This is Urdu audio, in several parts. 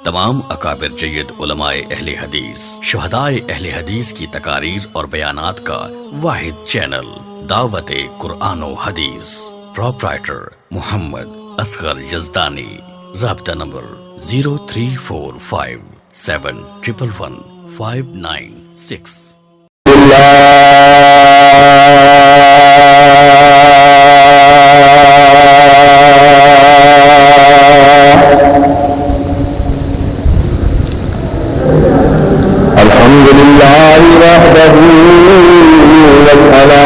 تمام اکابر جید علماء اہل حدیث، شہدائے اہل حدیث کی تقاریر اور بیانات کا واحد چینل دعوت قرآن و حدیث، پروپرائٹر محمد اصغر یزدانی، رابطہ نمبر 0345711596۔ الحمد لله وحده والصلاة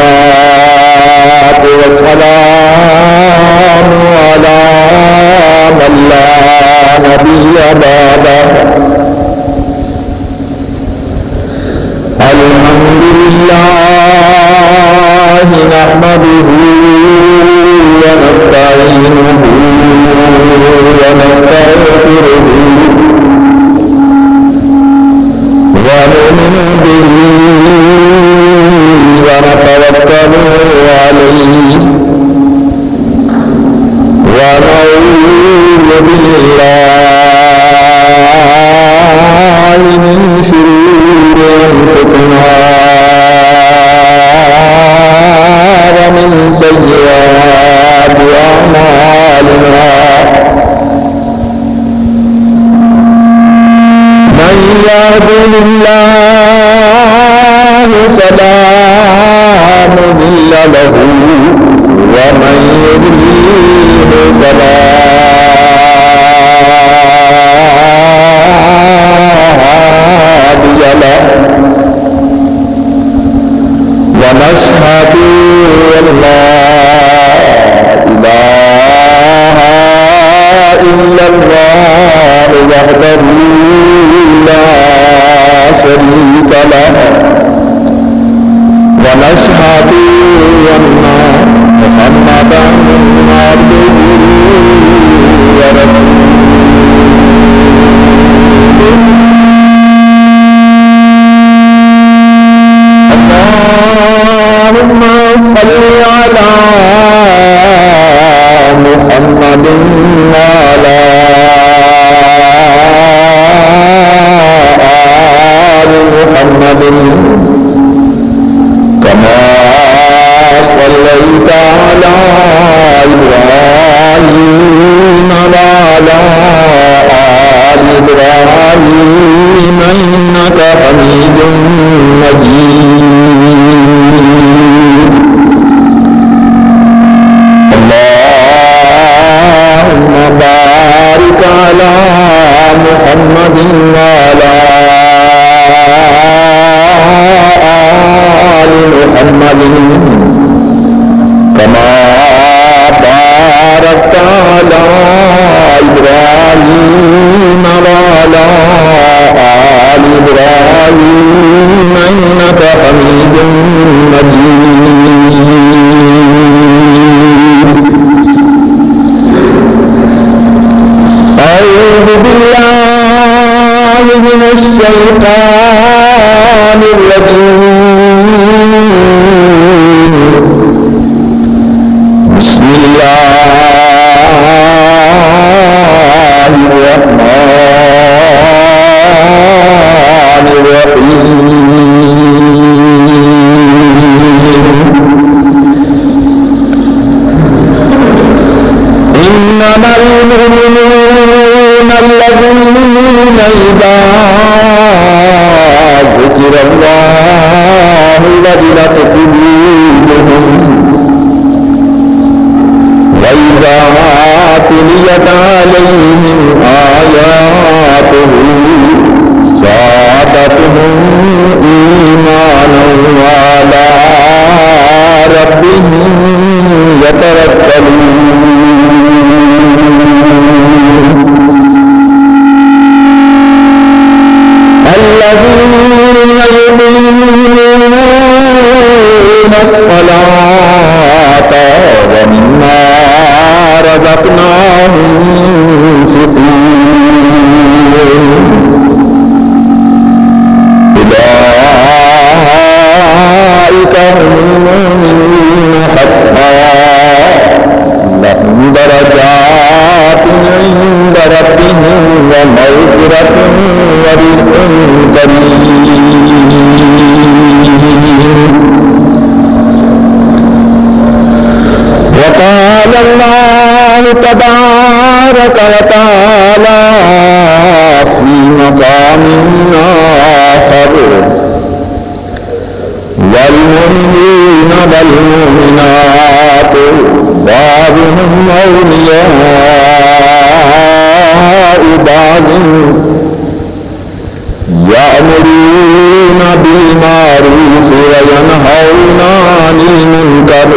والسلام على من لا نبي بعده۔ الحمد لله نحمده ونستعينه ونستغفره ونؤمن به ونتوكل عليه ونعوذ بالله من شرور أنفسنا ومن سيئات أعمالنا، من يهده الله فلا مضل له ومن يضلل فلا هادي له، ونشهد أن لا إله إلا الله وحده لا شريك له، ونشهد أن محمدا عبده ورسوله۔ اللهم صل على محمد وعلى آل محمد كما صليت على إبراهيم وعلى آل إبراهيم إنك حميد مجيد۔ اللهم بارك على محمد وعلى آل محمد كما باركت على إبراهيم وعلى آل إبراهيم إنك حميد مجيد۔ أعوذ بالله من الشيطان الرجيم، بسم الله الرحمن الرحيم۔ إنما المؤمنون الذين إذا ذكر الله وجلت قلوبهم وإذا تليت عليهم آياته زادتهم إيمانا وعلى ربهم يتوكلون۔ الذين يقيمون الصلاة ومما رزقناهم ومغفرة ورزق كريم. وقال الله تبارك وتعالى في مقام آخر: والمؤمنون والمؤمنات بعضهم أولياء بعض يأمرون بالمعروف وينهون عن المنكر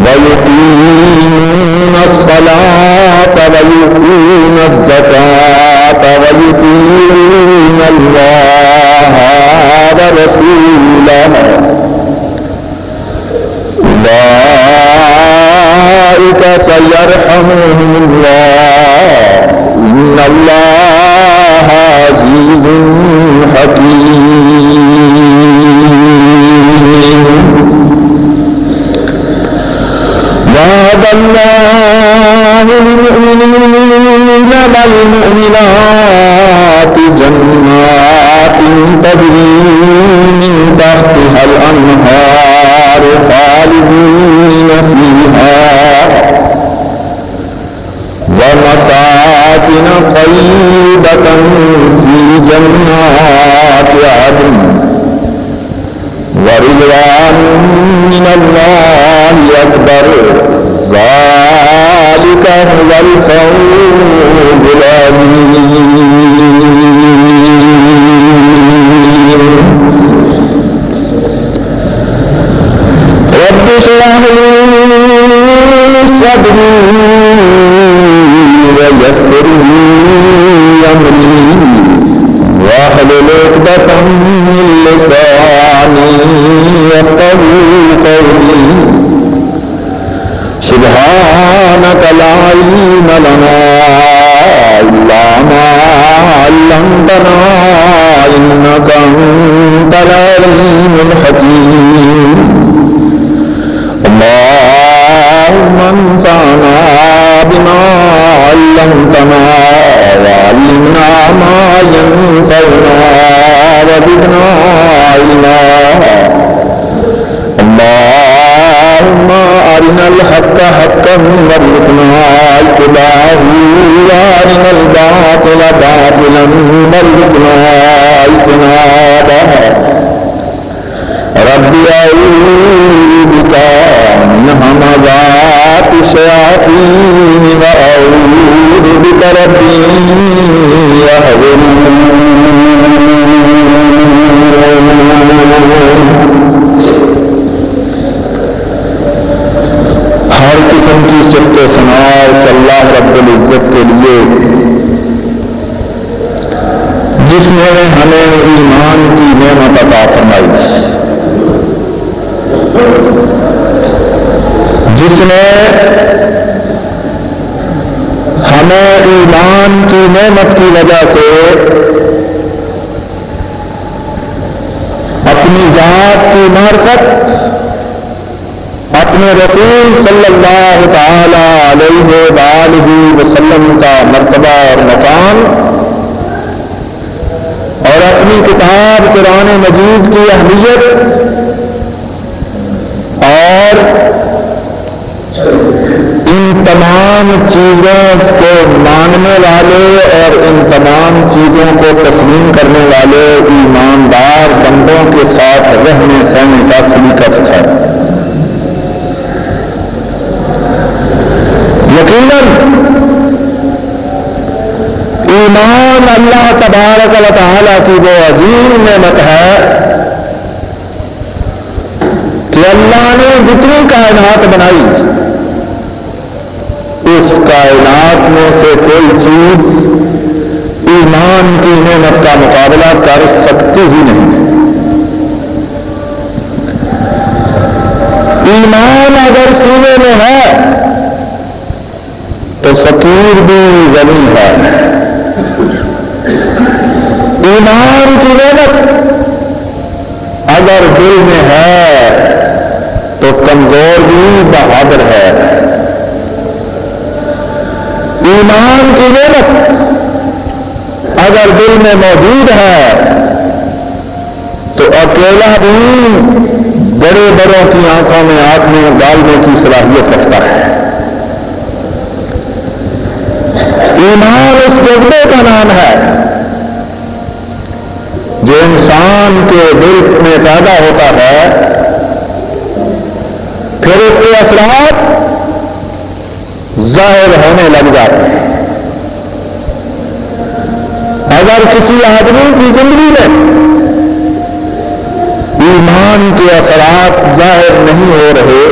ويقيمون الصلاة ويؤتون الزكاة ويطيعون الله ورسوله أولئك سيرحمهم الله إن الله عزيز حكيم. وعد الله المؤمنين والمؤمنات جنات تجري من تحتها الأنهار خالدين فيها ومساكن طيبة في جنات عدن ورضوان من الله أكبر ذلك هو الفوز العظيم. رب اشرح لي صدري ويسر لي أمري واحلل عقدة من لساني يفقهوا قولي. سبحانك لا علم لنا إلا ما علمتنا إنك أنت العليم الحكيم. اللهم انفعنا بما علمتنا وعلمنا ما ينفعنا وزدنا علما. اللهم أرنا الحق حقا وارزقنا اتباعه وأرنا الباطل باطلا وارزقنا اجتنابه. رب أعوذ بك من همزات الشياطين وأعوذ بك رب يحضرون. ہر قسم کی صفت و ثنا اللہ رب العزت کے لیے جس نے ہمیں ایمان کی نعمت عطا فرمائی، جس نے ہمیں ایمان کی نعمت کی وجہ سے اپنی ذات کی معرفت، اپنے رسول صلی اللہ تعالی علیہ وآلہ وسلم کا مرتبہ اور مقام، اور اپنی کتاب قرآن مجید کی اہمیت اور ان تمام چیزوں کو ماننے والے اور ان تمام چیزوں کو تسلیم کرنے والے ایماندار بندوں کے ساتھ رہنے سہنے کا سلیقہ سکھایا۔ یقیناً ایمان اللہ تبارک و تعالی کی وہ عظیم نعمت ہے کہ اللہ نے جتنی کائنات بنائی اس کائنات میں سے کوئی چیز ایمان کی نعمت کا مقابلہ کر سکتی ہی نہیں۔ ایمان اگر سینے میں ہے تو فقیر بھی غنی ہے، ایمان کی نعمت اگر دل میں ہے تو کمزور بھی بہادر ہے، ایمان کی نعمت اگر دل میں موجود ہے تو اکیلا بھی بڑے بڑوں کی آنکھوں میں آنکھیں ڈالنے کی صلاحیت رکھتا ہے۔ ایمان اس جذبے کا نام ہے جو انسان کے دل میں پیدا ہوتا ہے، پھر اس کے اثرات ظاہر ہونے لگ جاتے ہیں۔ اگر کسی آدمی کی زندگی میں ایمان کے اثرات ظاہر نہیں ہو رہے،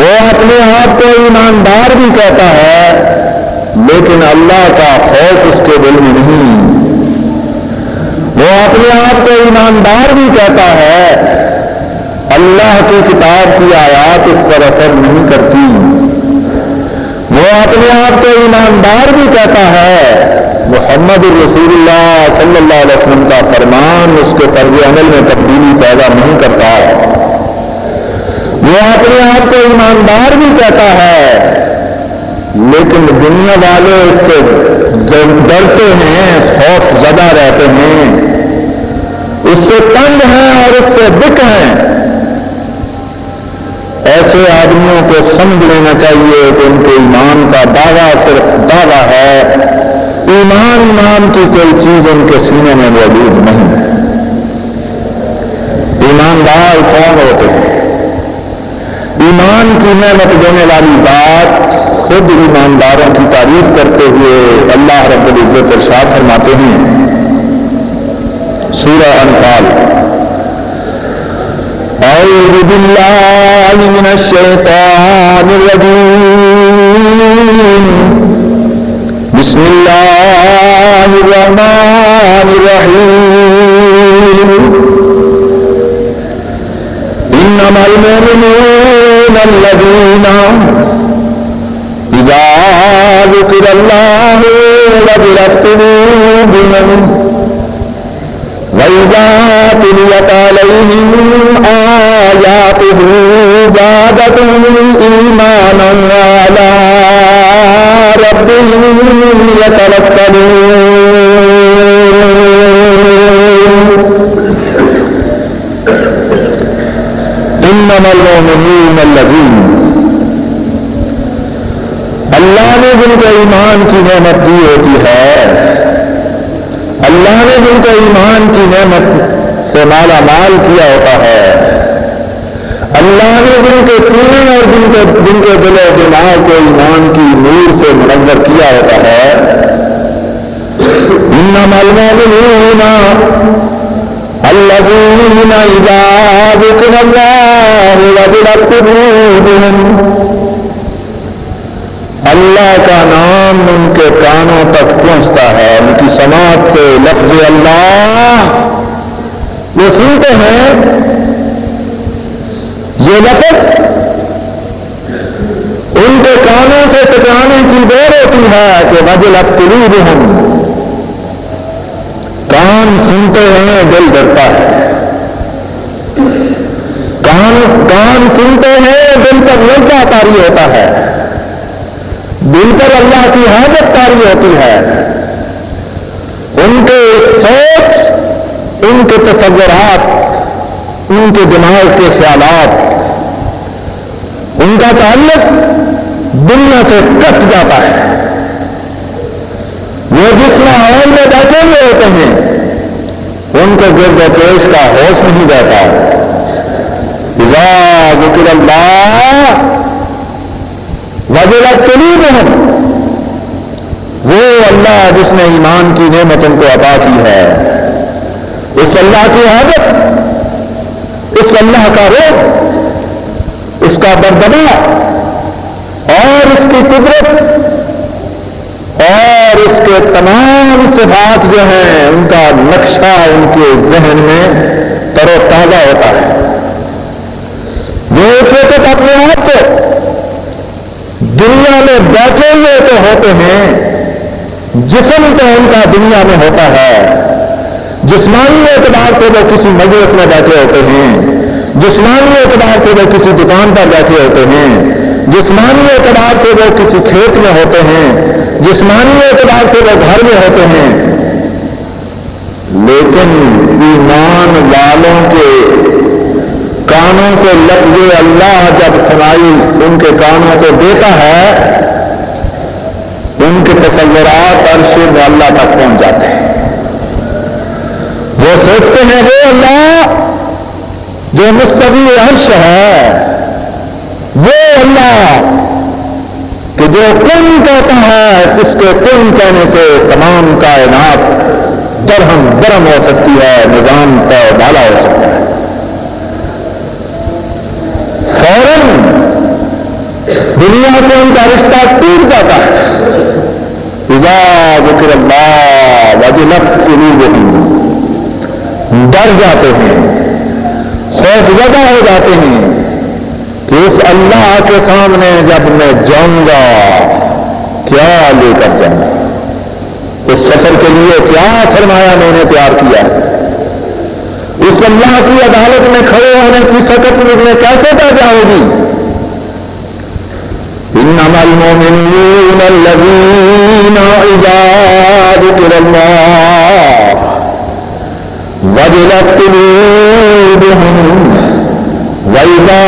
وہ اپنے آپ کو ایماندار بھی کہتا ہے لیکن اللہ کا خوف اس کے دل میں نہیں، وہ اپنے آپ کو ایماندار بھی کہتا ہے اللہ کی کتاب کی آیات اس پر اثر نہیں کرتی، وہ اپنے آپ کو ایماندار بھی کہتا ہے محمد رسول اللہ صلی اللہ علیہ وسلم کا فرمان اس کے طرز عمل میں تبدیلی پیدا نہیں کرتا، وہ اپنے آپ کو ایماندار بھی کہتا ہے لیکن دنیا والے اس سے ڈرتے ہیں، خوف زدہ رہتے ہیں، اس سے تنگ ہیں اور اس سے بک ہیں۔ ایسے آدمیوں کو سمجھ لینا چاہیے کہ ان کے ایمان کا دعویٰ صرف دعویٰ ہے، ایمان نام کی کوئی چیز ان کے سینے میں موجود نہیں ہے۔ ایماندار کون ہوتے ہیں؟ ایمان کی نعمت دینے والی ذات خود ایمانداروں کی تعریف کرتے ہوئے اللہ رب العزت ارشاد فرماتے ہیں سورہ انفال، اعوذ باللہ من الشیطان الرجیم، بسم اللہ الرحمن الرحیم، انما المؤمنون الذین اذا ذکر اللہ وجلت قلوبهم وَإِذَا تُلِيَتْ عَلَيْهِمْ آيَاتُهُ زَادَتْهُمْ إِيمَانًا وَعَلَىٰ رَبِّهِمْ يَتَوَكَّلُونَ۔ إِنَّمَا الْمُؤْمِنُونَ الَّذِينَ، اللہ نے جن کو ایمان کی نعمت دی ہوتی ہے، اللہ نے جن کو ایمان کی نعمت سے مالا مال کیا ہوتا ہے، اللہ نے جن کے سینے اور جن کے دل و دماغ کو ایمان کی نور سے منور کیا ہوتا ہے، انما المؤمنون الذین اذا ذکر اللہ وجلت قلوبهم، اللہ کا نام ان کے کانوں تک پہنچتا ہے، ان کی سماعت سے لفظ اللہ وہ سنتے ہیں، یہ لفظ ان کے کانوں سے ٹکرانے کی دیر ہوتی ہے کہ وجلت قلوبهم، کان سنتے ہیں دل ڈرتا ہے، کان سنتے ہیں دل پر لذت طاری ہوتا ہے، دل پر اللہ کی حاجت طاری ہوتی ہے، ان کے سوچ، ان کے تصورات، ان کے دماغ کے خیالات، ان کا تعلق دنیا سے کٹ جاتا ہے، وہ جس ماحول میں بیٹھے ہوئے ہوتے ہیں ان کو گرد و پیش کا ہوش نہیں رہتا۔ اذا ذکر اللہ وجلت قلوبهم، وہ اللہ جس نے ایمان کی نعمت ان کو عطا کی ہے، اس اللہ کی عادت، اس اللہ کا روح، اس کا دبدبہ اور اس کی قدرت اور اس کے تمام صفات جو ہیں ان کا نقشہ ان کے ذہن میں تر و تازہ ہوتا ہے۔ وہ اس وقت اپنے آپ کو دنیا میں بیٹھے ہوئے تو ہوتے ہیں، جسم تو ان کا دنیا میں ہوتا ہے، جسمانی اعتبار سے وہ کسی مجلس میں بیٹھے ہوتے ہیں، جسمانی اعتبار سے وہ کسی دکان پر بیٹھے ہوتے ہیں، جسمانی اعتبار سے وہ کسی کھیت میں ہوتے ہیں، جسمانی اعتبار سے وہ گھر میں ہوتے ہیں، لیکن ایمان والوں کے کانوں سے لفظ اللہ جب سنائی ان کے کانوں کو دیتا ہے، ان کے تصورات عرش معلیٰ تک پہنچ جاتے ہیں۔ وہ سوچتے ہیں وہ اللہ جو مستوی عرش ہے، وہ اللہ کہ جو کن کہتا ہے، اس کے کن کہنے سے تمام کائنات درہم برہم ہو سکتی ہے، نظام طے بالا ہو سکتا ہے۔ فوراً دنیا سے ان کا رشتہ ٹوٹ جاتا ہے۔ اذا ذکر اللہ وجلت قلوبہم، ڈر جاتے ہیں، خوف زدہ ہو جاتے ہیں کہ اس اللہ کے سامنے جب میں جاؤں گا کیا لے کر جاؤں گا، اس سفر کے لیے کیا سرمایہ میں نے تیار کیا، اس اللہ کی عدالت میں کھڑے ہونے کی سکت مجھے کیسے پیدا ہوگی۔ انما المؤمنون الذین اذا ذکر اللہ وجلت قلوبہم وَإِذَا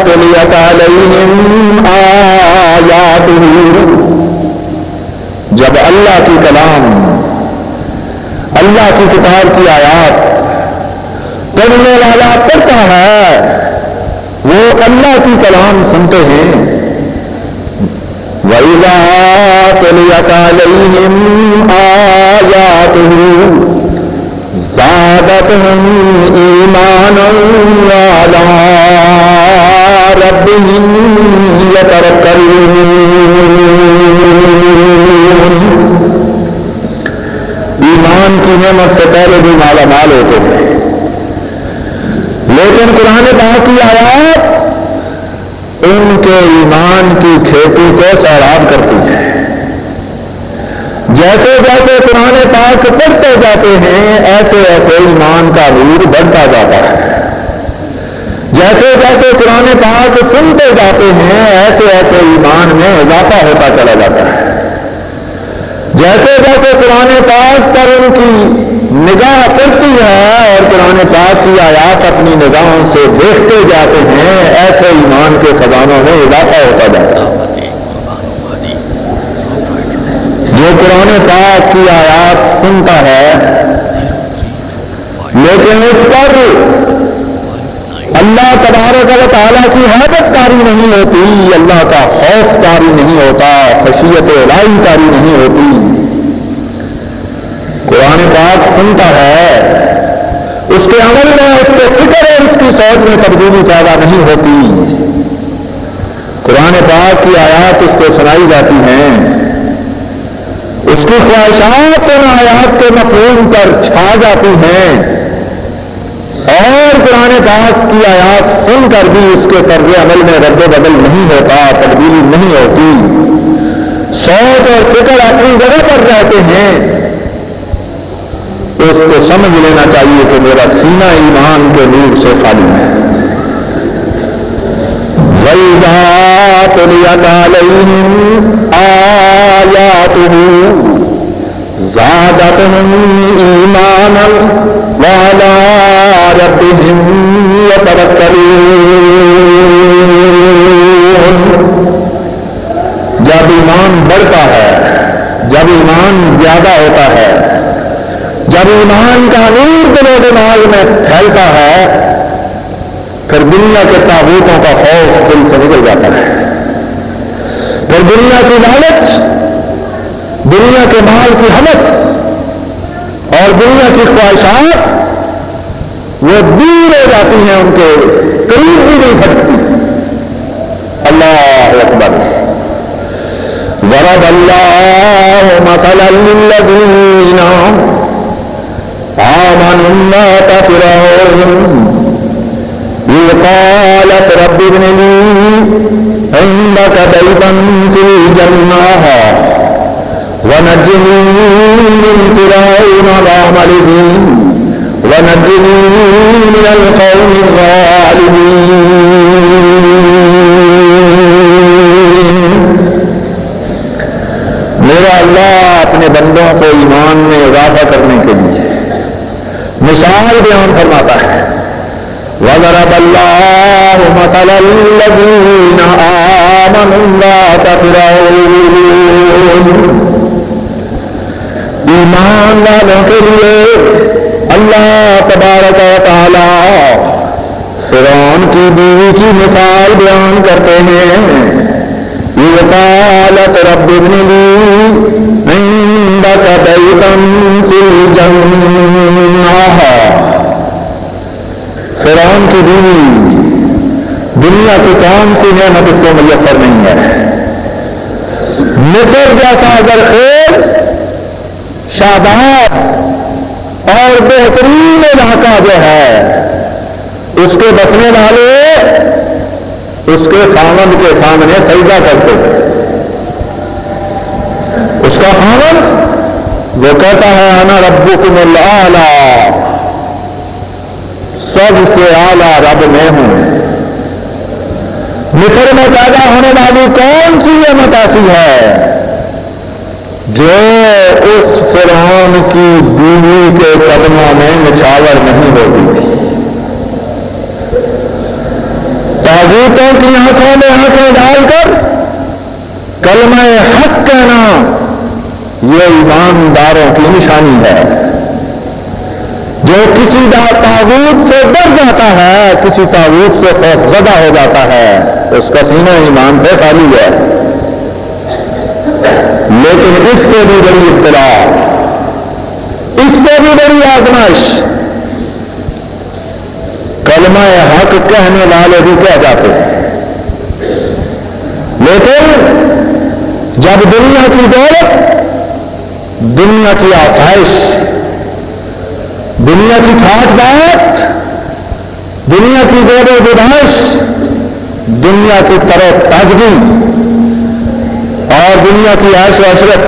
تُلِيَتْ عَلَيْهِمْ آيَاتُهُ، جب اللہ کی کلام، اللہ کی کتاب کی آیات پڑھنے والا پڑھتا ہے، وہ اللہ کی کلام سنتے ہیں۔ وَإِذَا تُلِيَتْ عَلَيْهِمْ آيَاتُهُ زادتهم ایمانا وعلی ربهم یتوکلون۔ ایمان کی نعمت سے پہلے بھی مالا مال ہوتے ہیں، لیکن قرآن پاک کی آیات ان کے ایمان کی کھیتی کو سیراب کرتی ہے۔ جیسے جیسے قرآن پاک پڑھتے جاتے ہیں، ایسے ایسے ایمان کا نور بڑھتا جاتا ہے۔ جیسے جیسے قرآن پاک سنتے جاتے ہیں، ایسے ایسے ایمان میں اضافہ ہوتا چلا جاتا ہے۔ جیسے جیسے قرآن پاک پر ان کی نگاہ پڑتی ہے اور قرآن پاک کی آیات اپنی نگاہوں سے دیکھتے جاتے ہیں، ایسے ایمان کے خزانوں میں اضافہ ہوتا جاتا ہے۔ جو قرآن پاک کی آیات سنتا ہے لیکن اس پر اللہ تبارک و تعالیٰ کی حیبت طاری نہیں ہوتی، اللہ کا خوف طاری نہیں ہوتا، خشیت الہی طاری نہیں ہوتی۔ قرآن پاک سنتا ہے، اس کے عمل میں، اس کے فکر اور اس کی سوچ میں تبدیلی پیدا نہیں ہوتی۔ قرآن پاک کی آیات اس کو سنائی جاتی ہیں، اس کی خواہشات ان آیات کے مفہوم پر چھا جاتی ہیں، اور قرآن پاک کی آیات سن کر بھی اس کے طرز عمل میں رد و بدل نہیں ہوتا، تبدیلی نہیں ہوتی، سوچ اور فکر اپنی جگہ پر رہتے ہیں۔ اس کو سمجھ لینا چاہیے کہ میرا سینہ ایمان کے نور سے خالی ہے۔ وَإِذَا تُلِيَتْ عَلَيْهِمْ آيَاتُهُ زادتهم ایمانا وعلی ربهم یتوکلون۔ جب ایمان بڑھتا ہے، جب ایمان زیادہ ہوتا ہے، جب ایمان کا نور دل و دماغ میں پھیلتا ہے، پھر دنیا کے طاغوتوں کا خوف دل سے نکل جاتا ہے، پھر دنیا کی لالچ، دنیا کے مال کی حوث اور دنیا کی خواہشات وہ دور ہو جاتی ہیں، ان کے قریب بھی نہیں پھٹکتی۔ اللہ اکبر۔ ضرب اللہ مثلا للذین آمنوا امرأة فرعون إذ قالت رب ابن لي عندك بيتا في الجنة ونجني من فرعون وعمله ونجني من القوم الظالمين۔ میرا اللہ اپنے بندوں کو ایمان میں اضافہ کرنے کے لیے مثال بیان فرماتا ہے وَضَرَبَ اللَّهُ مَثَلَ الَّذِينَ آمَنُوا امْرَأَتَ فِرْعَوْنَ ایمان والوں کے لیے اللہ تبارک و تعالی فرعون کی بیوی کی مثال بیان کرتے ہیں اِذْ قَالَتْ رَبِّ ابْنِ لِي عِندَكَ بَيْتًا فِي الْجَنَّةِ فرعون کی بیوی دنیا کی کون سی نعمت اس کو میسر نہیں ہے مصر جیسا زرخیز شاداب اور بہترین علاقہ جو ہے اس کے بسنے والے اس کے خاوند کے سامنے سجدہ کرتے ہیں اس کا خاوند وہ کہتا ہے انا ربکم الاعلی سب سے اعلیٰ رب میں ہوں مصر میں پیدا ہونے والی کون سی نعمت ایسی ہے جو اس فرعون کی بیوی کے قدموں میں نچھاور نہیں ہوتی تھی طاغوتوں کی آنکھوں میں آنکھیں ڈال کر کلمہ حق کہنا یہ ایمانداروں کی نشانی ہے جو کسی طاغوت سے ڈر جاتا ہے کسی طاغوت سے خوف زدہ ہو جاتا ہے اس کا سینہ ایمان سے خالی ہے لیکن اس سے بھی بڑی ابتلا اس سے بھی بڑی آزمائش کلمہ حق کہنے والے بھی کہہ جاتے ہیں لیکن جب دنیا کی دولت دنیا کی آسائش دنیا کی ٹھاٹ بات دنیا کی زیب و گدائش دنیا کی طرف تازگی اور دنیا کی عیش و عشرت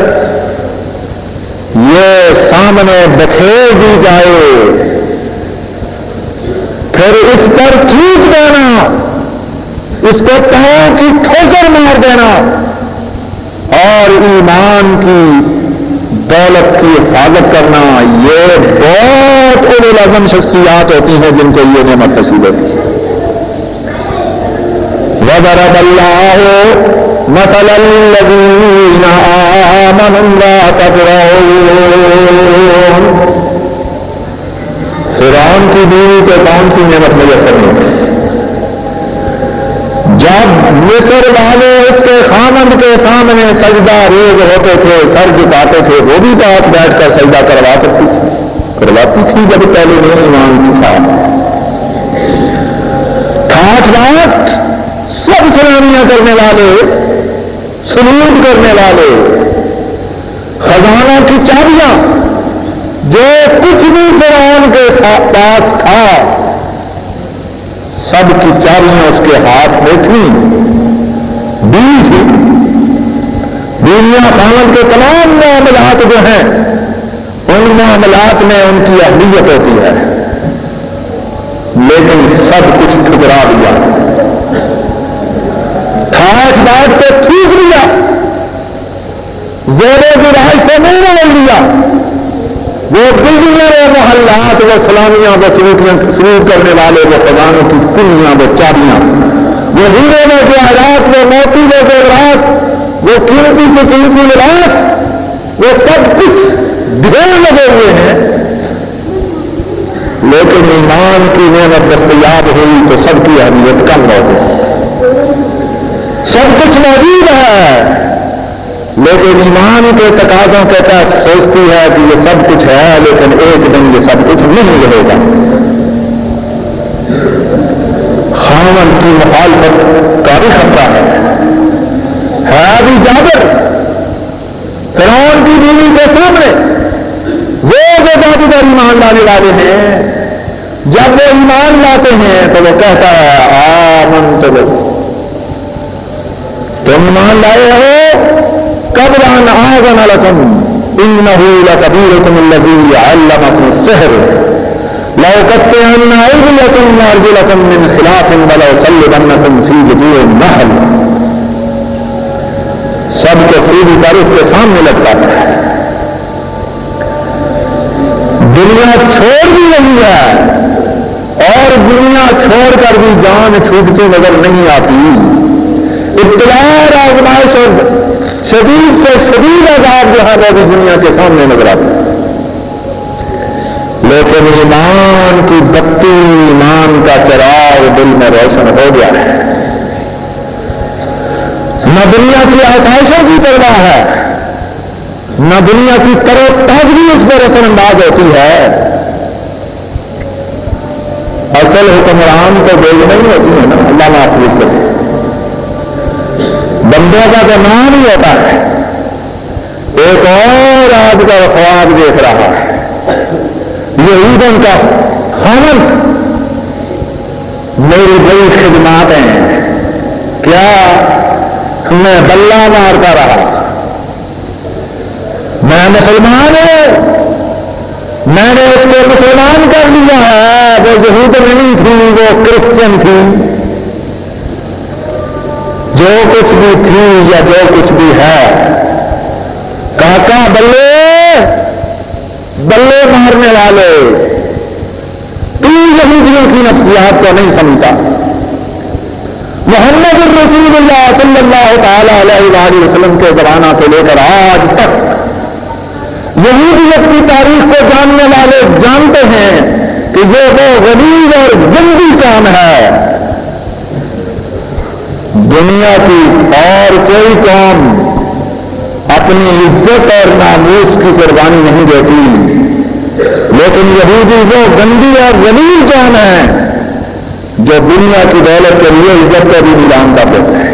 یہ سامنے بکھیر دی جائے پھر اس پر ٹھیک دینا اس کو پاؤں کی ٹھوکر مار دینا اور ایمان کی دولت کی حفاظت کرنا یہ بہت اولو العزم شخصیات ہوتی ہیں جن کو یہ نعمت نصیب ہوتی ہے وَضَرَبَ اللَّهُ مَثَلَ الَّذِينَ آمَنُوا امْرَأَتَ فِرْعَوْنَ فرعون کی بیوی کو کون سی نعمت میسر نہیں تھی جب مصر والے اس کے خامند کے سامنے سجدہ ریز ہوتے تھے سر جھکاتے تھے وہ بھی پاس بیٹھ کر سجدہ کروا سکتی تھی کرواتی تھی جب پہلے نہیں ایمان تھا ٹھاٹ بات سب سلامیاں کرنے والے سلوٹ کرنے والے خزانوں کی چابیاں جو کچھ بھی فرعون کے پاس تھا سب کی چابیاں اس کے ہاتھ میں تھیں بیوی تھی دنیا خاوند کے تمام معاملات جو ہیں ان معاملات میں ان کی اہلیت ہوتی ہے لیکن سب کچھ ٹھکرا دیا ٹھاٹ بات کو ٹھیک دیا زیر گرائش سے نہیں موڑ لیا وہ بلڈنگیں وہ محلات وہ سلامیاں وہ سلوٹ کرنے والے وہ خزانوں کی کنیاں وہ چابیاں وہ ہیرے میں جواہرات وہ موتی وہ زیورات وہ قیمتی سے قیمتی لباس وہ سب کچھ ڈھیر لگے ہوئے ہیں لیکن ایمان کی نعمت دستیاب ہوئی تو سب کی اہمیت کم ہو گئی سب کچھ موجود ہے لیکن ایمان کے تقاضوں کے تحت سوچتی ہے کہ یہ سب کچھ ہے لیکن ایک دن یہ سب کچھ نہیں رہے گا خاوند کی مخالفت کا بھی خطرہ ہے بھی جابر فرعون کی بیوی کے سامنے وہ جو جادوگر ایمان لانے والے ہیں جب وہ ایمان لاتے ہیں تو وہ کہتا ہے آمنت تم ایمان لائے ہو قبل ان آذن لکم انہ لکبیرکم الذی علمکم السحر لأقطعن أيديکم وأرجلکم من خلاف ولأصلبنکم فی جذوع النخل سب کو سیدھی پر اس کے سامنے لگتا ہے. دنیا چھوڑ بھی رہی ہے اور دنیا چھوڑ کر بھی جان چھوٹتی نظر نہیں آتی. ابتلاء اور آزمائش اور شدید سے شدید عذاب جو ہے وہ بھی دنیا کے سامنے نظر آتا ہے. لیکن ایمان کی بتی، ایمان کا چراغ دل میں روشن ہو گیا ہے. نہ دنیا کی آسائشوں کی پرواہ ہے، نہ دنیا کی تر و تازگی اس پر اثر انداز ہوتی ہے. اصل حکمران تو دیکھ نہیں ہوتی ہے نا، اللہ محفوظ کرے. بندوں کا تو نام ہی ہوتا ہے. ایک اور آج کا خواب دیکھ رہا ہے، یہودوں کا خامن میری بڑی خدماتیں، کیا میں بلہ مارتا رہا، میں مسلمان ہوں، میں نے اس کو مسلمان کر لیا ہے. وہ یہود نہیں تھی، وہ کرسچن تھی. جو کچھ بھی تھی یا جو کچھ بھی ہے، کاکا بلے بلے مارنے والے، تو یہودیوں کی نفسیات کو نہیں سمجھتا. محمد الرسول اللہ صلی اللہ تعالی علیہ وآلہ وسلم کے زمانہ سے لے کر آج تک یہودیت کی تاریخ کو جاننے والے جانتے ہیں کہ یہ وہ غلیظ اور گندی کام ہے. دنیا کی اور کوئی قوم اپنی عزت اور ناموس کی قربانی نہیں دیتی، لیکن یہودی وہ گندی اور غلیظ قوم ہے جو دنیا کی دولت کے لیے عزت کو بھی نیلام کر دیتے ہیں.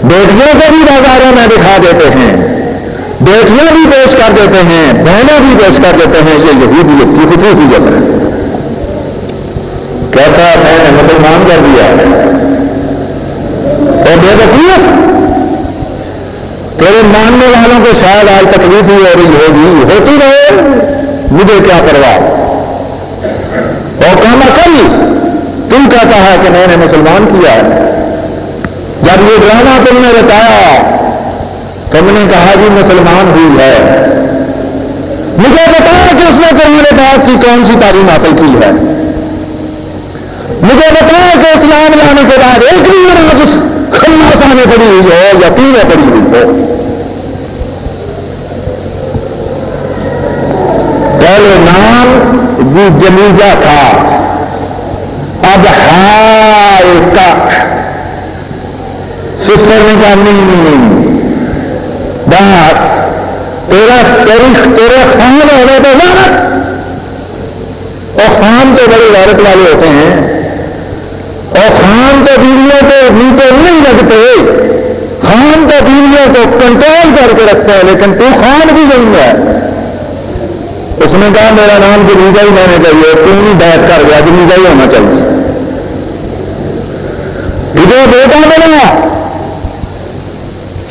بیٹیوں کو بھی بازاروں میں دکھا دیتے ہیں، بیٹیاں بھی پیش کر دیتے ہیں، بہنیں بھی پیش کر دیتے ہیں. یہ یہودیت کی خصوصیت ہے. کہتا ہے میں نے مسلمان کر دیا اور بے وقوف تیرے ماننے والوں کو شاید آج تکلیف ہی ہو رہی ہوگی، ہوتی رہے، مجھے کیا پرواہ. اور کاما کل تم کہتا ہے کہ میں نے مسلمان کیا ہے. جب یہ ڈرامہ تم نے رچایا تم نے کہا جی مسلمان ہوئی ہے. مجھے بتایا کہ اس نے قرآن پاک کی کون سی تعلیم حاصل کی ہے. مجھے بتایا کہ اسلام لانے کے بعد ایک بھی رات اس خناسہ میں پڑی ہوئی ہو یا پینے پڑی ہوئی ہو. پہلے نام جی جمیجہ تھا، اب ہائے کا سسٹر نے کہا نہیں بس تیرے خان ہونے تو لعنت. اور خان تو بڑے غیرت والے ہوتے ہیں، اور خان تو بیویوں کو نیچے نہیں رکھتے، خان تو بیویوں کو کنٹرول کر کے رکھتے ہیں، لیکن تو خان بھی نہیں ہے. اس نے کہا میرا نام جمیجہ ہی ہونا چاہیے، تو نہیں بیٹھ کر گیا، جمیجہ ہی ہونا چاہیے. ادھر بیٹا ملا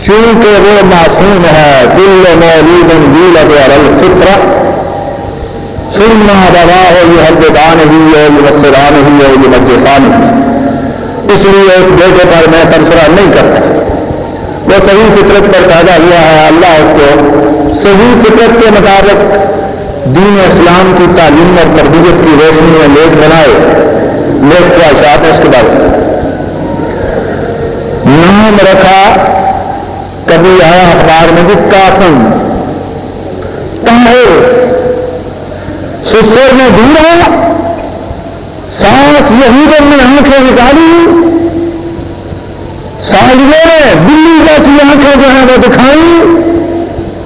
چونکہ وہ معصوم ہے. کل مولود یولد علی الفطرہ ثم ابواه یہودانہ اور ینصرانہ اور یمجسانہ. اس لیے اس بیٹے پر میں تبصرہ نہیں کرتا. وہ صحیح فطرت پر پیدا ہوا ہے، اللہ اس کو صحیح فطرت کے مطابق دین اسلام کی تعلیم اور تربیت کی روشنی میں نیک بنائے. نیک خواہشات اس کے بعد نام رکھا. کبھی آیا اخبار میں کہ قاسم طاہر. سسر نے ڈھونڈا، سانس یہودوں نے آنکھیں نکالی، سالیوں نے بلی جیسی آنکھیں جو ہیں وہ دکھائی.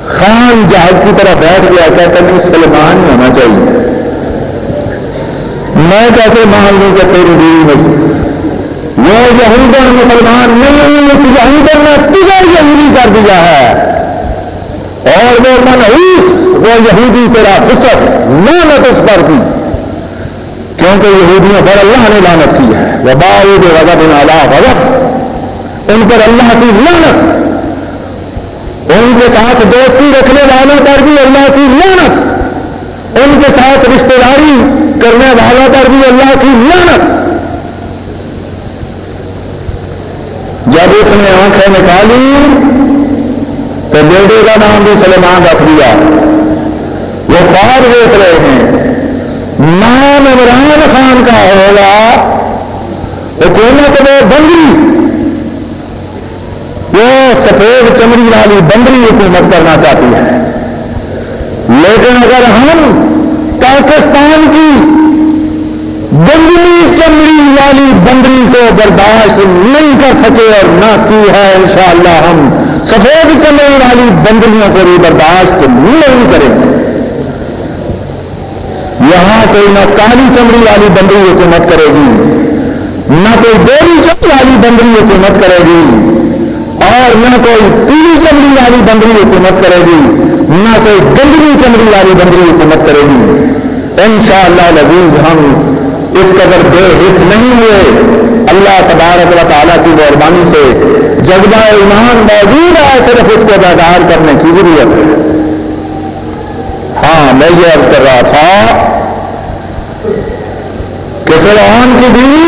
خان جہاز کی طرح بیٹھ گیا، کہتا ہے سلمان ہونا چاہیے. میں کیسے مان لوں کہ تیری بیوی میں وہ یہودن مسلمان نہیں، اس یہودن نے تجھے یہودی کر دیا ہے، اور وہ منحوس وہ یہودی تیرا فطرت لعنت اس پر کی، کیونکہ یہودیوں پر اللہ نے لعنت کی ہے. وباء غضب علی غضب، ان پر اللہ کی لعنت. ان کے ساتھ دوستی رکھنے والوں پر بھی اللہ کی لعنت، ان کے ساتھ رشتہ داری کرنے والوں پر بھی اللہ کی لعنت. جب اس نے آنکھیں نکالی بیٹے کا نام بھی سلیمان رکھ دیا. وہ خواب دیکھ رہے ہیں نام عمران خان کا ہوگا, حکومت میں بندری, وہ سفید چمڑی والی بندری حکومت کرنا چاہتی ہے. لیکن اگر ہم پاکستان کی بندری چمڑی والی بندری کو برداشت نہیں کر سکے اور نہ کی ہے, انشاءاللہ ہم سفید چمڑی والی بندریوں کو بھی برداشت نہیں کریں گے. یہاں کوئی نہ کالی چمڑی والی بندری حکومت کرے گی, نہ کوئی گوری چمڑی والی بندری حکومت کرے گی, اور نہ کوئی پیلی چمڑی والی بندری حکومت کرے گی, نہ کوئی گندگی چمڑی والی بندری حکومت کرے گی. انشاءاللہ العزیز ہم اس قدر بے حس نہیں ہوئے. اللہ تبارک و تعالیٰ کی مہربانی سے جذبہ ایمان موجود ہے, صرف اس کو بیدار کرنے کی ضرورت ہے. ہاں میں یہ عرض کر رہا تھا کہ فرعون کی بیوی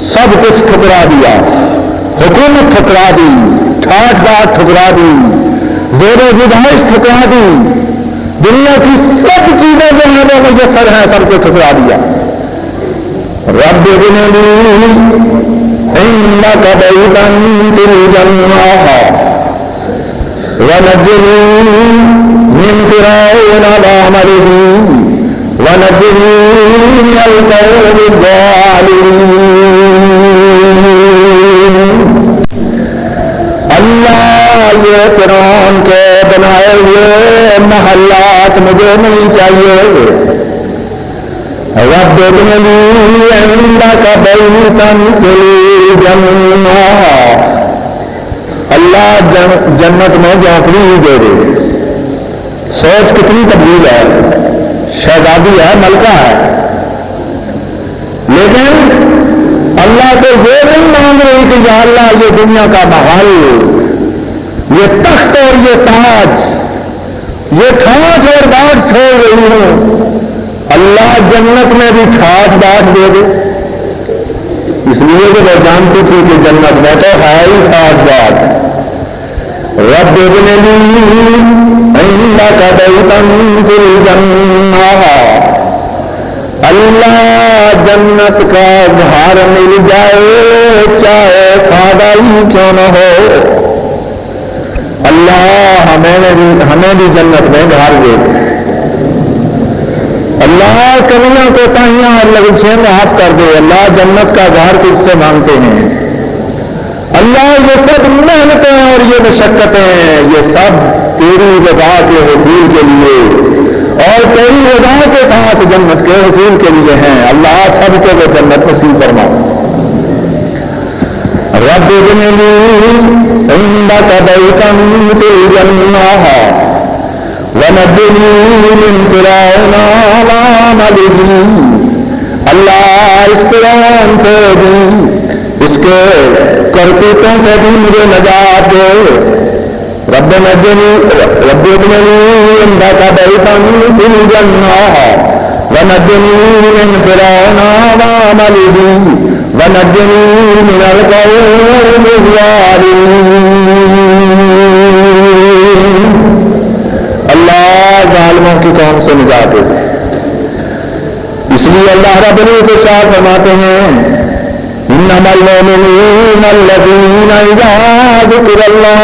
سب کچھ ٹھکرا دیا, حکومت ٹھکرا دی, ٹھاٹ بات ٹھکرا دی, زیر و گدائش ٹھکرا دی, دنیا کی سب چیزیں جو ہیں وہ میسر ہیں سب کو ٹھکرا دیا. رب ابن لی عندک بیتا فی الجنہ ونجنی من فرعون وعملہ ونجنی من القوم الظالمین. اللہ یہ فرعون کے بنائے ہوئے محلات مجھے نہیں چاہیے. رب ابن لی عندک بیتا فی الجنہ, اللہ جنت میں جھونپڑی ہی دے دے. سوچ کتنی تبدیل ہے, شہزادی ہے, ملکہ ہے, لیکن اللہ سے یہ نہیں مانگ رہی کہ یا اللہ یہ دنیا کا محل, یہ تخت اور یہ تاج, یہ ٹھاٹ اور باٹ چھوڑ رہی ہوں. اللہ جنت میں بھی ٹھاٹ باٹ دے دے, اس لیے کہ وہ جانتی تھی کہ جنت میں تو ہے ہی ٹھاٹ باٹ. رب ابن لی عندک بیتا فی الجنہ, اللہ جنت کا گھر مل جائے چاہے سادہ ہی کیوں نہ ہو, اللہ ہمیں بھی جنت میں گھر دے دے. اللہ کمیاں کوتاہیاں اور لغزشیں معاف کر دے. اللہ جنت کا گھر کس سے مانگتے ہیں؟ اللہ یہ سب محنتیں اور یہ مشقتیں یہ سب تیری رضا کے حصول کے لیے اور تیری رضا کے ساتھ جنت کے حصول کے لیے ہیں. اللہ سب کو وہ جنت نصیب فرما. رب ابن لی عندک بیتا فی الجنہ ونجنی من فرعون وعملہ. اللہ اس فرعون سے بھی اس کے کرتوتوں سے بھی مجھے نجات دے. رب ابن لی عندک بیتا فی الجنہ ونجنی من فرعون وعملہ ونجنی من القوم الظالمین. اللہ ظالموں کی قوم سے نجات دے. اس لیے اللہ رب العزت ارشاد فرماتے ہیں انما المؤمنون الذین اذا ذکر اللہ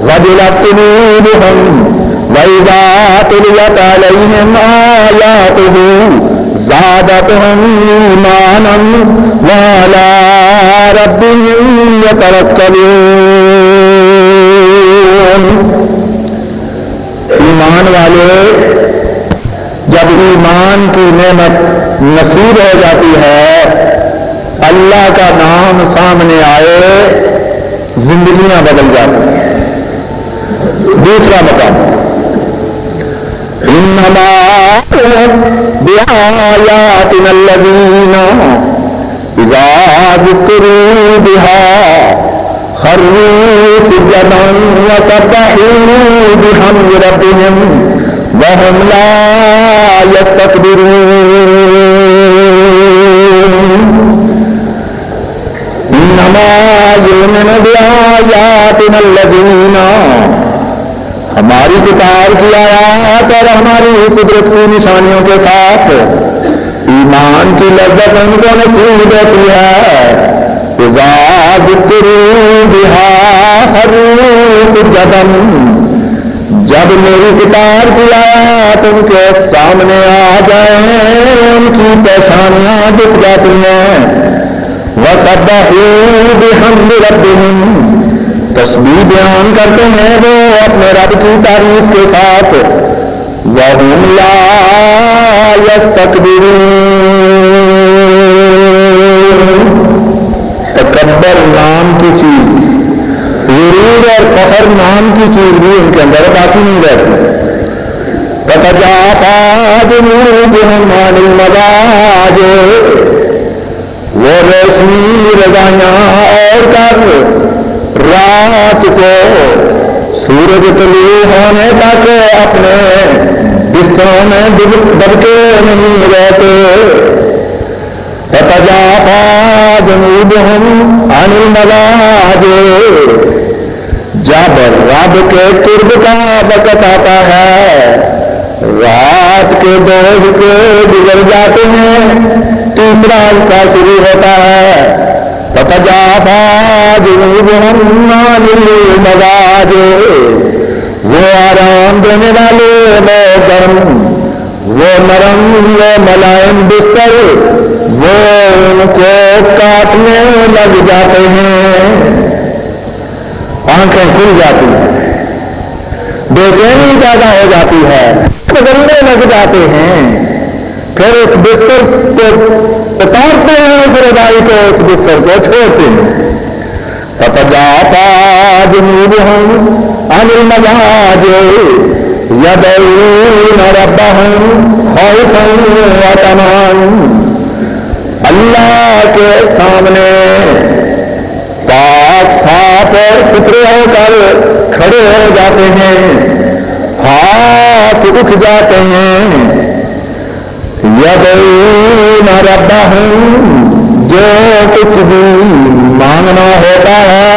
وجلت قلوبهم واذا تلیت علیہم آیاتہ زادتهم ایمانا وعلی ربهم یتوکلون. ایمان والے جب ایمان کی نعمت نصیب ہو جاتی ہے, اللہ کا نام سامنے آئے, زندگیاں بدل جاتی ہیں. دوسرا مقام انما بآیاتنا الذین اذا ذکروا بها خروا سجدا وسبحوا بحمد ربهم وهم لا يستكبرون. انما یؤمن بآیاتنا الذین، ہماری کتاب کی آیات اور ہماری قدرت کی نشانیوں کے ساتھ ایمان کی لذت ان کو نصیب ہوتی ہے۔ اذا ذکروا بها خروا سجدا، جب میری کتاب کی آیات ان کے سامنے آ جائیں ان کی پیشانیاں جھک جاتی ہیں۔ وسبحوا بحمد ربهم، تسبیح بیان کرتے ہیں وہ اپنے رب کی تعریف کے ساتھ۔ وَهُمْ لَا يَسْتَكْبِرُونَ، تکبر نام کی چیز، غرور اور فخر نام کی چیز بھی ان کے اندر باقی نہیں رہتی۔ تَتَجَافَىٰ جُنُوبُهُمْ عَنِ الْمَضَاجِعِ، وہ ریشمی رضائیاں اوڑھ کر رات کو سورج طلوع ہونے تک اپنے بستروں میں دبکے نہیں رہتے۔ تَتَجَافَىٰ جُنُوبُهُمْ عَنِ الْمَضَاجِعِ، جب رب کے قرب کا وقت آتا ہے رات کے 2 حصے گزر جاتے ہیں، تیسرا حصہ شروع ہوتا ہے۔ تَتَجَافَىٰ جُنُوبُهُمْ عَنِ الْمَضَاجِعِ، وہ آرام دینے والے، وہ گرم، وہ نرم، وہ ملائم بستر، وہ ان کو کاٹنے لگ جاتے ہیں۔ آنکھیں کھل جاتی ہیں، بے چینی پیدا ہو جاتی ہے، بدلنے لگ جاتے ہیں، پھر اس بستر کو اتارتے ہیں، اس رضائی کو، اس بستر کو چھوڑتے ہیں۔ تَتَجَافَىٰ جُنُوبُهُمْ عَنِ الْمَضَاجِعِ يَدْعُونَ رَبَّهُمْ خَوْفًا وَطَمَعًا، اللہ کے سامنے پاک صاف اور ستھرے ہو کر کھڑے ہو جاتے ہیں، ہاتھ اٹھ جاتے ہیں۔ یدعون ربہم، جو کچھ بھی مانگنا ہوتا ہے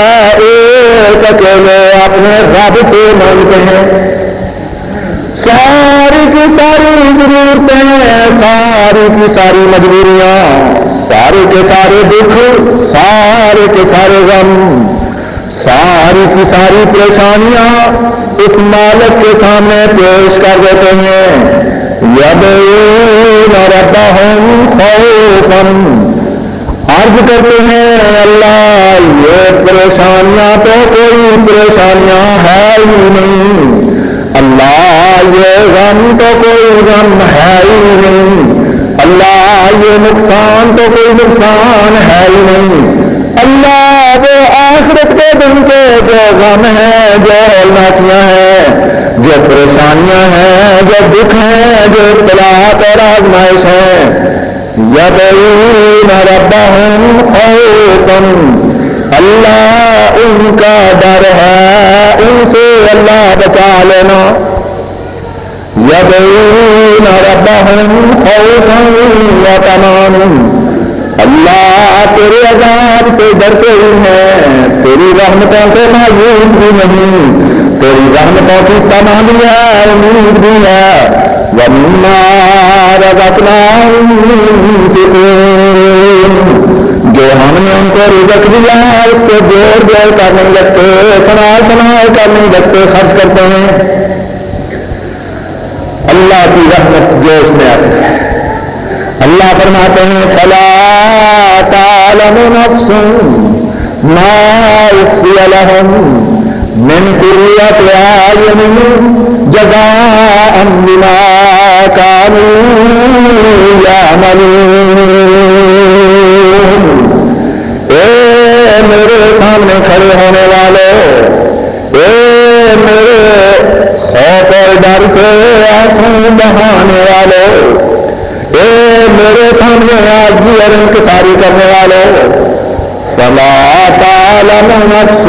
ایک اکیلے اپنے رب سے مانگتے ہیں۔ ساری کی ساری ضرورتیں، ساری کی ساری مجبوریاں، سارے کے سارے دکھ، سارے کے سارے غم، ساری کی ساری پریشانیاں اس مالک کے سامنے پیش کر دیتے ہیں۔ یدعون ربہم خوفا، عرض کرتے ہیں اللہ یہ پریشانیاں تو کوئی پریشانیاں ہے ہی نہیں، اللہ یہ غم تو کوئی غم ہے ہی نہیں، اللہ یہ نقصان تو کوئی نقصان ہے ہی نہیں، اللہ وہ آخرت کے دن کے جو غم ہیں، جو ہولناکیاں ہیں، جو پریشانیاں ہیں، جو دکھ ہیں، جو ابتلاءات اور آزمائش ہیں۔ یدعون ربہم خوفا، اللہ ان کا ڈر ہے، ان سے اللہ بچا لینا۔ یدعون ربہم خوفا وطمعا، اللہ تیرے عذاب سے ڈرتے ہی ہیں، تیری رحمتوں سے مایوس بھی نہیں، تیری رحمتوں کی تمام ہے، امید بھی ہے۔ وَمِمَّا رَزَقْنَاهُمْ يُنْفِقُونَ، جو ہم نے ان کو رزق دیا اس کو جوڑ جوڑ کر نہیں لگتے، سنبھال کر نہیں لگتے، خرچ کرتے ہیں۔ اللہ کی رحمت جوش میں آتی ہے۔ اللہ فرماتے ہیں فَلَا تَعْلَمُ نَفْسٌ مَا أُخْفِيَ لَهُم مِّن قُرَّةِ أَعْيُنٍ جَزَاءً بِمَا كَانُوا يَعْمَلُونَ۔ اے میرے سامنے کھڑے ہونے والے، اے میرے خوف اور ڈر سے آنسو بہانے والے، اے میرے سامنے عاجزی اور انکساری کرنے والے، فَلَا تَعْلَمُ نَفْسٌ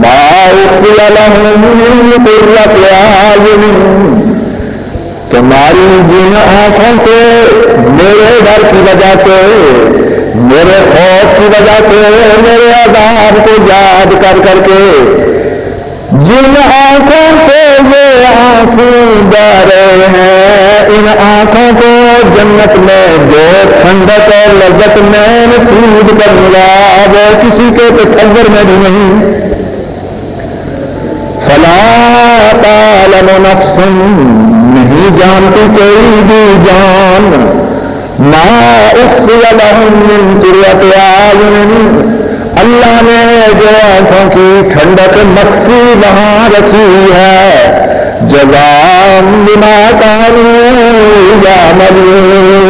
مَا أُخْفِيَ لَهُم مِّن قُرَّةِ أَعْيُنٍ، تمہاری جن آنکھوں سے میرے ڈر کی وجہ سے میرے خوف کی وجہ سے میرے عذاب کو یاد کر کر کے جن آنکھوں سے یہ آنسو بہ رہے ہیں ان آنکھوں کو جنت میں جو ٹھنڈک اور لذت میں نصیب کرنے والا وہ کسی کے تصور میں بھی نہیں. فلا تعلم نفس نہیں جانتی کوئی بھی جان ما اخفی لهم من قرۃ اعین اللہ نے جو آنکھوں کی ٹھنڈک مخفی وہاں رکھی ہے جزاء بما كانوا یعملون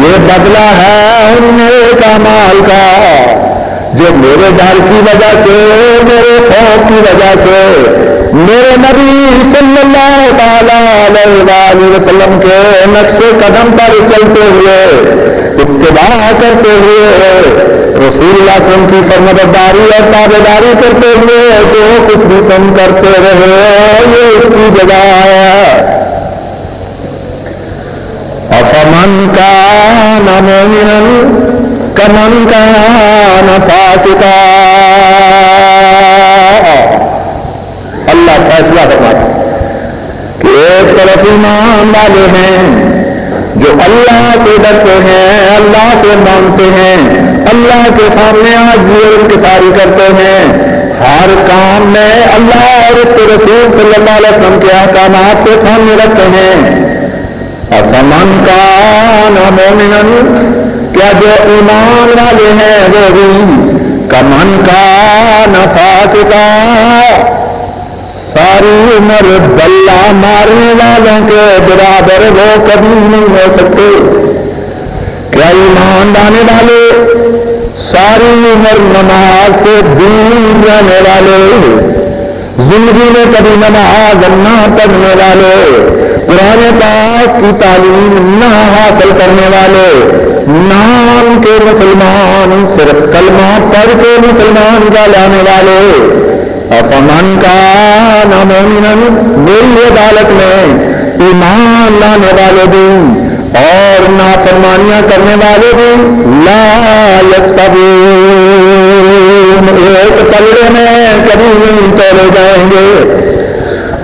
یہ بدلہ ہے ان نیک اعمال کا جو میرے ڈر کی وجہ سے میرے خوف کی وجہ سے میرے نبی صلی اللہ تعالی علیہ وآلہ وسلم کے نقش قدم پر چلتے ہوئے اتباع کرتے ہوئے رسول اللہ صلی اللہ علیہ وسلم کی فرمانبرداری اور تابعداری کرتے ہوئے جو کچھ بھی تم کرتے رہے یہ اس کی جزا ہے. افمن کان مؤمنا کمن کان فاسقا اللہ فیصلہ فرماتا کہ ایک طرف ایمان والے ہیں جو اللہ سے ڈرتے ہیں اللہ سے مانگتے ہیں اللہ کے سامنے عاجزی اور انکساری کرتے ہیں ہر کام میں اللہ اور اس کے رسول صلی اللہ علیہ وسلم کے احکامات کو سامنے رکھتے ہیں. افمن کان مؤمنا کیا جو ایمان والے ہیں وہ بھی کمن کان فاسقا ساری عمر بلہ مارنے والوں کے برابر وہ کبھی نہیں ہو سکتے. کیا ایمان لانے والے ساری عمر نماز سے دور رہنے والے زندگی میں کبھی نماز نہ پڑھنے والے قرآن پاک کی تعلیم نہ حاصل کرنے والے نام کے مسلمان صرف کلمہ پڑھ کے مسلمان کہلانے والے افمن کان مؤمنا میری عدالت میں ایمان لانے والے بھی اور نافرمانیاں کرنے والے بھی لا یستوون ایک پلڑے میں کبھی نہیں تولے جائیں گے.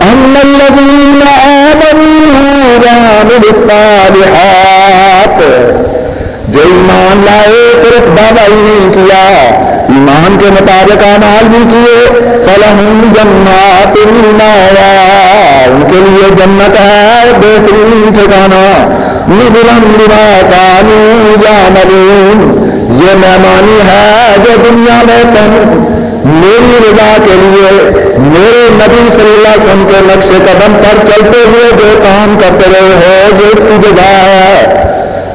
اما الذین آمنوا وعملوا الصالحات جو ایمان لائے صرف دعویٰ ہی نہیں کیا ایمان کے مطابق اعمال بھی کیے فلہم جنات المأویٰ ان کے لیے جنت ہے بہترین ٹھکانہ نزلا بما كانوا یعملون یہ مہمانی ہے جو دنیا میں تم میری رضا کے لیے میرے نبی صلی اللہ علیہ وسلم کے نقش قدم پر چلتے ہوئے جو کام کرتے رہے ہو جو اس کی جزا ہے.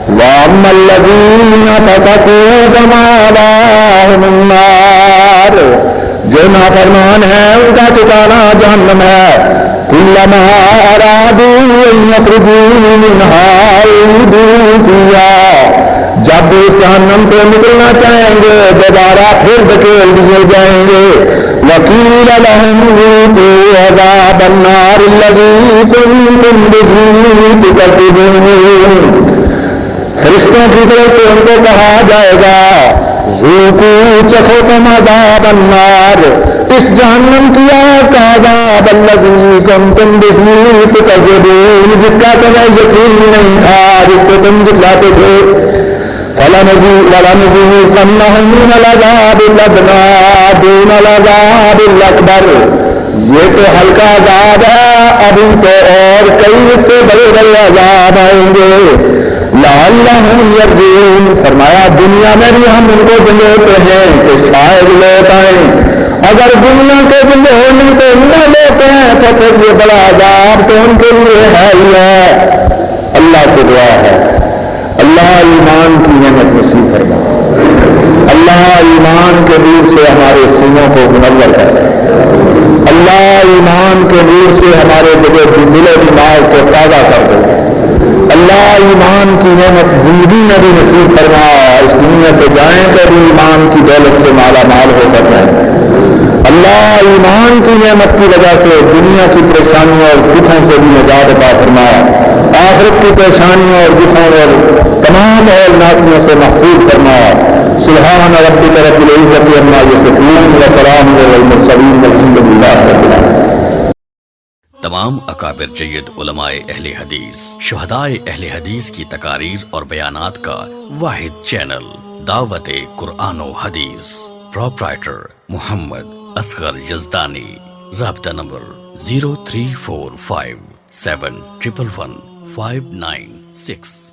وَأَمَّا الَّذِينَ فَسَقُوا فَمَأْوَاهُمُ النَّارُ جو نافرمان ہیں ان کا ٹھکانہ جہنم ہے. كُلَّمَا أَرَادُوا أَن يَخْرُجُوا مِنْهَا أُعِيدُوا فِيهَا جب اس جہنم سے نکلنا چاہیں گے دوبارہ پھر دھکیل دیے جائیں گے. وَقِيلَ لَهُمْ ذُوقُوا عَذَابَ النَّارِ الَّذِي كُنتُمْ بِهِ تُكَذِّبُونَ فرشتوں کی طرف سے ان کو کہا جائے گا ذوقوا چکھو تم عذاب النار اس جہنم کی آگ کا عذاب الذی کنتم بہ تکذبون جس کا تمہیں یقین نہیں تھا جس کو تم جھٹلاتے تھے. وَلَنُذِيقَنَّهُم مِّنَ الْعَذَابِ الْأَدْنَىٰ دُونَ الْعَذَابِ الْأَكْبَرِ یہ تو ہلکا عذاب ہے ابھی تو اور کئی اس سے بڑے بڑے عذاب آئیں گے. لعلہم یرجعون فرمایا دنیا میں بھی ہم ان کو جلوتے ہیں کہ شاید لوٹ آئیں. اگر دنیا کے جلونے سے نہ لیتے ہیں تو پھر یہ بڑا عذاب تو ان کے لیے ہے ہی ہے. اللہ سے دعا ہے اللہ ایمان کی نعمت نصیب فرما. اللہ ایمان کے نور سے ہمارے سینوں کو منور کرے. اللہ ایمان کے نور سے ہمارے دل و دماغ کو تازہ کر دے. اللہ ایمان کی نعمت زندگی میں بھی نصیب فرما. اس دنیا سے جائیں تو بھی ایمان کی دولت سے مالا مال ہو کر جائیں. اللہ ایمان کی نعمت کی وجہ سے دنیا کی پریشانیوں اور دکھوں سے بھی نجات عطا فرمائے، آخرت کی پریشانیوں اور دکھوں اور تمام اولناکیوں سے محفوظ فرمائے۔ سبحان ربک رب العزت عما یصفون وسلام علی المرسلین والحمد للہ رب العالمین۔ تمام اکابر جید علماء اہل حدیث، شہدائے اہل حدیث کی تقاریر اور بیانات کا واحد چینل دعوت قرآن و حدیث، پروپرائٹر محمد اصغر یزدانی، رابطہ نمبر 03457111596